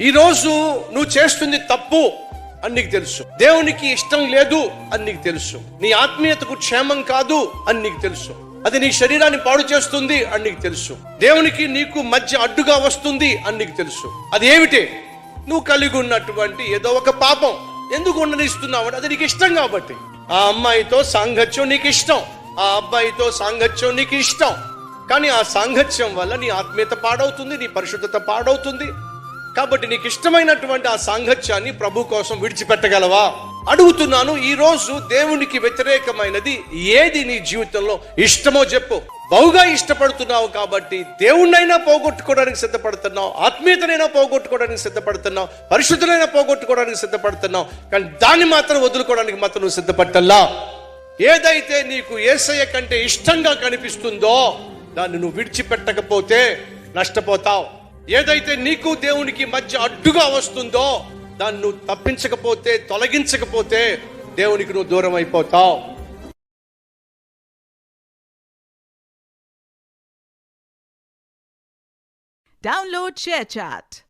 ఈరోజు నువ్వు చేస్తుంది తప్పు అని నీకు తెలుసు, దేవునికి ఇష్టం లేదు అని నీకు తెలుసు, నీ ఆత్మీయతకు క్షేమం కాదు అని నీకు తెలుసు, అది నీ శరీరాన్ని పాడు చేస్తుంది అని నీకు తెలుసు, దేవునికి నీకు మధ్య అడ్డుగా వస్తుంది అని నీకు తెలుసు. అది ఏమిటి? నువ్వు కలిగి ఉన్నటువంటి ఏదో ఒక పాపం. ఎందుకు ఉండనిస్తున్నావు అంటే అది నీకు ఇష్టం కాబట్టి. ఆ అమ్మాయితో సాంగత్యం నీకు ఇష్టం, ఆ అబ్బాయితో సాంగత్యం నీకు ఇష్టం, కానీ ఆ సాంగత్యం వల్ల నీ ఆత్మీయత పాడవుతుంది, నీ పరిశుద్ధత పాడవుతుంది. కాబట్టి నీకు ఇష్టమైనటువంటి ఆ సాంగత్యాన్ని ప్రభు కోసం విడిచిపెట్టగలవా అడుగుతున్నాను. ఈ రోజు దేవునికి వ్యతిరేకమైనది ఏది నీ జీవితంలో ఇష్టమో చెప్పు. బహుగా ఇష్టపడుతున్నావు కాబట్టి దేవుణ్ణైనా పోగొట్టుకోవడానికి సిద్ధపడుతున్నావు, ఆత్మీయతనైనా పోగొట్టుకోవడానికి సిద్ధపడుతున్నావు, పరిశుద్ధనైనా పోగొట్టుకోవడానికి సిద్ధపడుతున్నావు, కానీ దాన్ని మాత్రం వదులుకోవడానికి మాత్రం నువ్వు సిద్ధపడతల్లా. ఏదైతే నీకు యేసయ్య కంటే ఇష్టంగా కనిపిస్తుందో దాన్ని నువ్వు విడిచిపెట్టకపోతే నష్టపోతావు. ఏదైతే నీకు దేవునికి మధ్య అడ్డుగా వస్తుందో దాన్ని నువ్వు తప్పించకపోతే, తొలగించకపోతే దేవునికి నువ్వు దూరం అయిపోతావు. Download ShareChat.